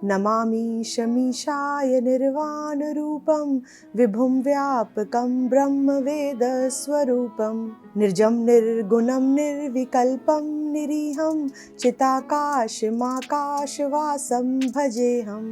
नमामि शमीशाय निर्वाणरूपं विभुं व्यापकं ब्रह्मवेदस्वरूपं निर्जं निर्गुणं निर्विकल्पं निरीहं चिताकाशमाकाशवासं भजेहम्।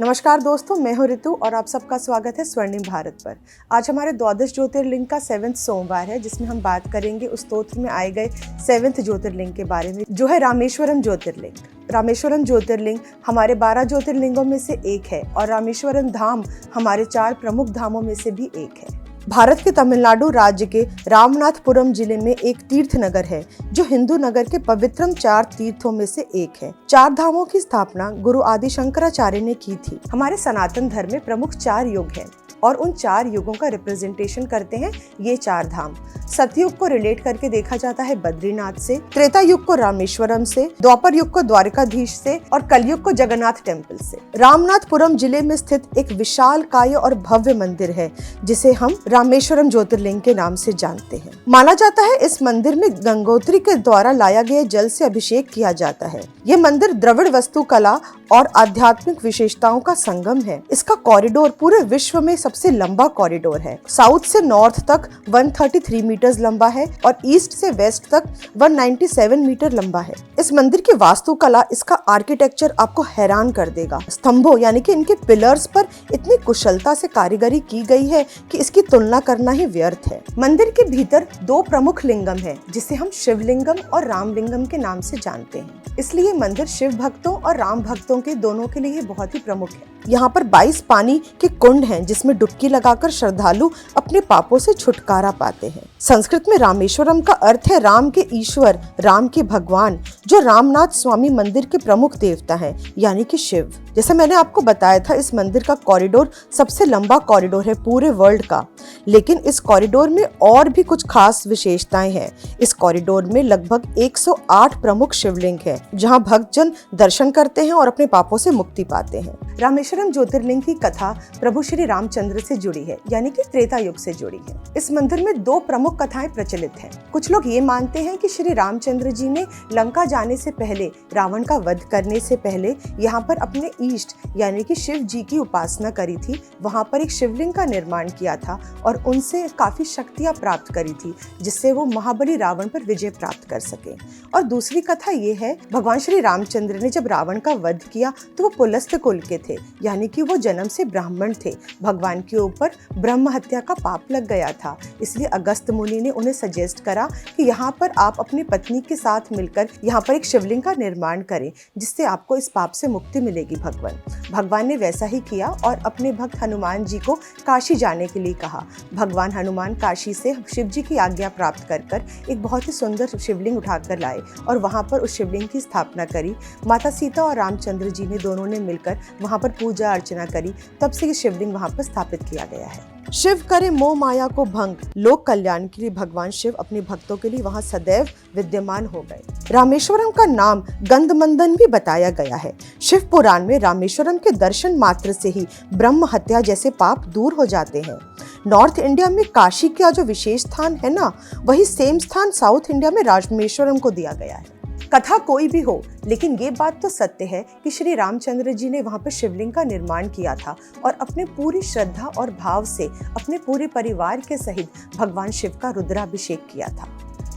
नमस्कार दोस्तों, मैं हूँ ऋतु और आप सबका स्वागत है स्वर्णिम भारत पर। आज हमारे द्वादश ज्योतिर्लिंग का 7वां सोमवार है, जिसमें हम बात करेंगे उस स्तोत्र में आए गए 7वें ज्योतिर्लिंग के बारे में, जो है रामेश्वरम ज्योतिर्लिंग। रामेश्वरम ज्योतिर्लिंग हमारे 12 ज्योतिर्लिंगों में से एक है और रामेश्वरम धाम हमारे 4 प्रमुख धामों में से भी एक है। भारत के तमिलनाडु राज्य के रामनाथपुरम जिले में एक तीर्थ नगर है, जो हिंदू नगर के पवित्रम 4 तीर्थों में से एक है। 4 धामों की स्थापना गुरु आदि शंकराचार्य ने की थी। हमारे सनातन धर्म में प्रमुख 4 युग हैं और उन 4 युगों का रिप्रेजेंटेशन करते हैं ये 4 धाम। सतयुग को रिलेट करके देखा जाता है बद्रीनाथ से, त्रेता युग को रामेश्वरम से, द्वापर युग को द्वारकाधीश से और कलयुग को जगन्नाथ टेम्पल से। रामनाथपुरम जिले में स्थित एक विशाल काय और भव्य मंदिर है, जिसे हम रामेश्वरम ज्योतिर्लिंग के नाम से जानते हैं। माना जाता है इस मंदिर में गंगोत्री के द्वारा लाया गया जल से अभिषेक किया जाता है। यह मंदिर द्रविड़ वास्तुकला और आध्यात्मिक विशेषताओं का संगम है। इसका कॉरिडोर पूरे विश्व में सबसे लंबा कॉरिडोर है। साउथ से नॉर्थ तक 133 मीटर लंबा है और ईस्ट से वेस्ट तक 197 मीटर लंबा है। इस मंदिर की वास्तुकला, इसका आर्किटेक्चर आपको हैरान कर देगा। स्तंभों यानी कि इनके पिलर्स पर इतनी कुशलता से कारीगरी की गई है कि इसकी तुलना करना ही व्यर्थ है। मंदिर के भीतर 2 प्रमुख लिंगम है, जिसे हम शिवलिंगम और रामलिंगम के नाम से जानते हैं। इसलिए मंदिर शिव भक्तों और राम भक्तों के दोनों के लिए बहुत ही प्रमुख है। यहाँ पर 22 पानी के कुंड हैं, जिसमें डुबकी लगाकर श्रद्धालु अपने पापों से छुटकारा पाते हैं। संस्कृत में रामेश्वरम का अर्थ है राम के ईश्वर, राम के भगवान, जो रामनाथ स्वामी मंदिर के प्रमुख देवता हैं, यानी कि शिव। जैसे मैंने आपको बताया था, इस मंदिर का कॉरिडोर सबसे लंबा कॉरिडोर है पूरे वर्ल्ड का, लेकिन इस कॉरिडोर में और भी कुछ खास विशेषताएं हैं। इस कॉरिडोर में लगभग 108 प्रमुख शिवलिंग हैं, जहां भक्तजन दर्शन करते हैं और अपने पापों से मुक्ति पाते हैं। रामेश्वरम ज्योतिर्लिंग की कथा प्रभु श्री रामचंद्र से जुड़ी है, यानी कि त्रेता युग से जुड़ी है। इस मंदिर में 2 प्रमुख कथाएं प्रचलित हैं। कुछ लोग ये मानते हैं कि श्री रामचंद्र जी ने लंका जाने से पहले, रावण का वध करने से पहले, यहाँ पर अपने इष्ट यानी कि शिव जी की उपासना करी थी। वहाँ पर एक शिवलिंग का निर्माण किया था और उनसे काफी शक्तियां प्राप्त करी थी, जिससे वो महाबली रावण पर विजय प्राप्त कर सके। और दूसरी कथा ये है, भगवान श्री रामचंद्र ने जब रावण का वध किया तो वो पुलस्त्य कुल के थे, यानी कि वो जन्म से ब्राह्मण थे। भगवान के ऊपर ब्रह्म हत्या का पाप लग गया था, इसलिए अगस्त मुनि ने उन्हें सजेस्ट करा कि यहाँ पर आप अपनी पत्नी के साथ मिलकर यहाँ पर एक शिवलिंग का निर्माण करें, जिससे आपको इस पाप से मुक्ति मिलेगी। भगवान ने वैसा ही किया और अपने भक्त हनुमान जी को काशी जाने के लिए कहा। भगवान हनुमान काशी से शिव जी की आज्ञा प्राप्त कर एक बहुत ही सुंदर शिवलिंग उठाकर लाए और वहाँ पर उस शिवलिंग की स्थापना करी। माता सीता और रामचंद्र जी ने दोनों ने मिलकर वहाँ पर पूजा अर्चना करी। तब से ये शिवलिंग वहाँ पर स्थापित किया गया है। शिव करे मोह माया को भंग, लोक कल्याण के लिए भगवान शिव अपने भक्तों के लिए वहाँ सदैव विद्यमान हो गए। रामेश्वरम का नाम गंधमंदन भी बताया गया है। शिव पुराण में रामेश्वरम के दर्शन मात्र से ही ब्रह्म हत्या जैसे पाप दूर हो जाते हैं। नॉर्थ इंडिया में काशी का जो विशेष स्थान है ना, वही सेम स्थान साउथ इंडिया में रामेश्वरम को दिया गया है। कथा कोई भी हो, लेकिन ये बात तो सत्य है कि श्री रामचंद्र जी ने वहाँ पर शिवलिंग का निर्माण किया था और अपने पूरी श्रद्धा और भाव से अपने पूरे परिवार के सहित भगवान शिव का रुद्राभिषेक किया था।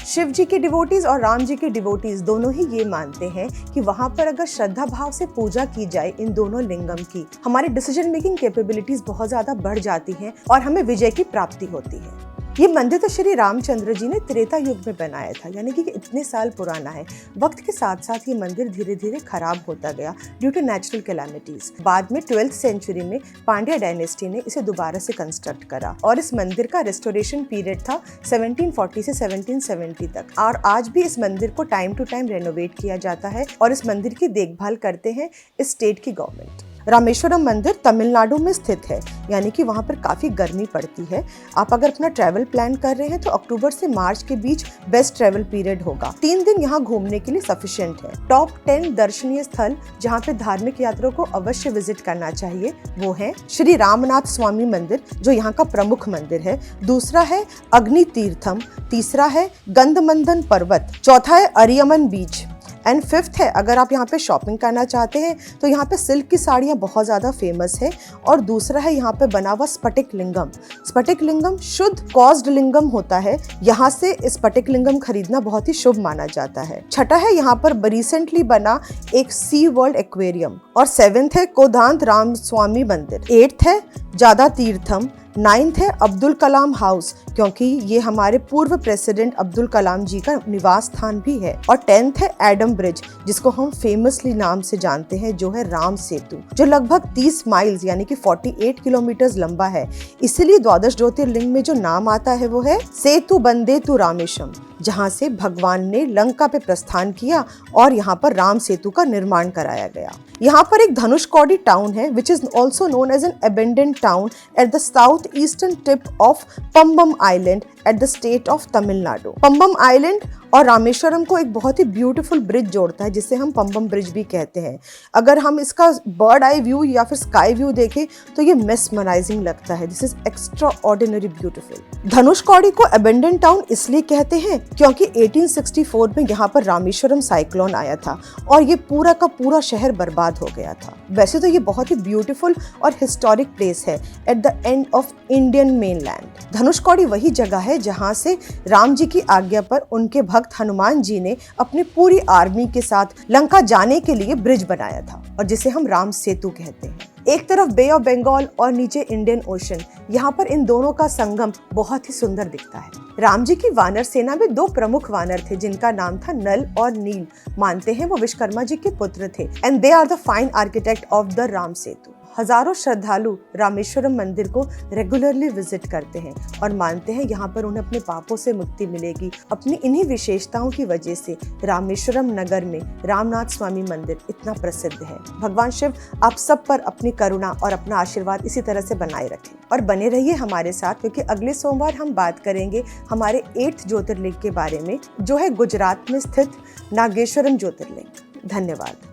शिव जी के डिवोटीज और राम जी के डिवोटीज दोनों ही ये मानते हैं कि वहाँ पर अगर श्रद्धा भाव से पूजा की जाए इन दोनों लिंगम की, हमारी डिसीजन मेकिंग कैपेबिलिटीज बहुत ज्यादा बढ़ जाती हैं और हमें विजय की प्राप्ति होती है। ये मंदिर तो श्री रामचंद्र जी ने त्रेता युग में बनाया था, यानी कि इतने साल पुराना है। वक्त के साथ साथ ये मंदिर धीरे धीरे खराब होता गया ड्यू टू नेचुरल कैलामिटीज। बाद में 12th सेंचुरी में पांड्या डायनेस्टी ने इसे दोबारा से कंस्ट्रक्ट करा और इस मंदिर का रेस्टोरेशन पीरियड था 1740 से 1770 तक। और आज भी इस मंदिर को टाइम टू टाइम रेनोवेट किया जाता है और इस मंदिर की देखभाल करते हैं इस स्टेट की गवर्नमेंट। रामेश्वरम मंदिर तमिलनाडु में स्थित है, यानी कि वहाँ पर काफ़ी गर्मी पड़ती है। आप अगर अपना ट्रैवल प्लान कर रहे हैं तो अक्टूबर से मार्च के बीच बेस्ट ट्रैवल पीरियड होगा। 3 दिन यहाँ घूमने के लिए सफिशिएंट है। टॉप 10 दर्शनीय स्थल जहाँ पे धार्मिक यात्रियों को अवश्य विजिट करना चाहिए वो है श्री रामनाथ स्वामी मंदिर, जो यहाँ का प्रमुख मंदिर है। दूसरा है अग्नि तीर्थम, तीसरा है गंधमंदन पर्वत, चौथा है अरियमन बीच, एंड फिफ्थ है, अगर आप यहाँ पे शॉपिंग करना चाहते हैं तो यहाँ पे सिल्क की साड़ियाँ बहुत ज़्यादा फेमस है। और दूसरा है यहाँ पे बना हुआ स्फटिक लिंगम। स्फटिक लिंगम शुद्ध कॉस्ड लिंगम होता है, यहाँ से स्फटिक लिंगम खरीदना बहुत ही शुभ माना जाता है। छठा है यहाँ पर रिसेंटली बना एक सी वर्ल्ड एक्वेरियम। और सेवेंथ है कोदांत रामस्वामी मंदिर। एट्थ है जादा तीर्थम। नाइन्थ है अब्दुल कलाम हाउस, क्योंकि ये हमारे पूर्व प्रेसिडेंट अब्दुल कलाम जी का निवास स्थान भी है। और 10th है एडम ब्रिज, जिसको हम फेमसली नाम से जानते हैं, जो है राम सेतु, जो लगभग 30 माइल्स यानी कि 48 किलोमीटर लंबा है। इसीलिए द्वादश ज्योतिर्लिंग में जो नाम आता है वो है सेतु बंदे तु रामेशम, जहाँ से भगवान ने लंका पे प्रस्थान किया और यहाँ पर राम सेतु का निर्माण कराया गया। यहाँ पर एक धनुषकोडी टाउन है which is also known as an abandoned town at the south eastern tip of Pamban island at the state of Tamil Nadu. Pamban island और रामेश्वरम को एक बहुत ही ब्यूटीफुल ब्रिज जोड़ता है, जिसे हम पम्बम ब्रिज भी कहते हैं। अगर हम इसका बर्ड आई व्यू या फिर स्काई व्यू देखें तो ये मेस्मराइजिंग लगता है। This is extra ordinary beautiful. Dhanushkodi को अबेंडेंट टाउन इसलिए कहते हैं क्योंकि 1864 में यहाँ पर रामेश्वरम साइक्लोन आया था और ये पूरा का पूरा शहर बर्बाद हो गया था। वैसे तो ये बहुत ही ब्यूटीफुल और हिस्टोरिक प्लेस है at the end of Indian mainland. Dhanushkodi वही जगह है जहाँ से राम जी की आज्ञा पर उनके भक्त हनुमान जी ने अपनी पूरी आर्मी के साथ लंका जाने के लिए ब्रिज बनाया था और जिसे हम राम सेतु कहते हैं। एक तरफ बे ऑफ बंगाल और नीचे इंडियन ओशन, यहाँ पर इन दोनों का संगम बहुत ही सुंदर दिखता है। राम जी की वानर सेना में 2 प्रमुख वानर थे जिनका नाम था नल और नील। मानते हैं वो विश्वकर्मा जी के पुत्र थे and they are the fine architect of the Ram Setu. हजारों श्रद्धालु रामेश्वरम मंदिर को रेगुलरली विजिट करते हैं और मानते हैं यहाँ पर उन्हें अपने पापों से मुक्ति मिलेगी। अपनी इन्हीं विशेषताओं की वजह से रामेश्वरम नगर में रामनाथ स्वामी मंदिर इतना प्रसिद्ध है। भगवान शिव आप सब पर अपनी करुणा और अपना आशीर्वाद इसी तरह से बनाए रखें और बने रहिए हमारे साथ, क्योंकि अगले सोमवार हम बात करेंगे हमारे 8th ज्योतिर्लिंग के बारे में, जो है गुजरात में स्थित नागेश्वरम ज्योतिर्लिंग। धन्यवाद।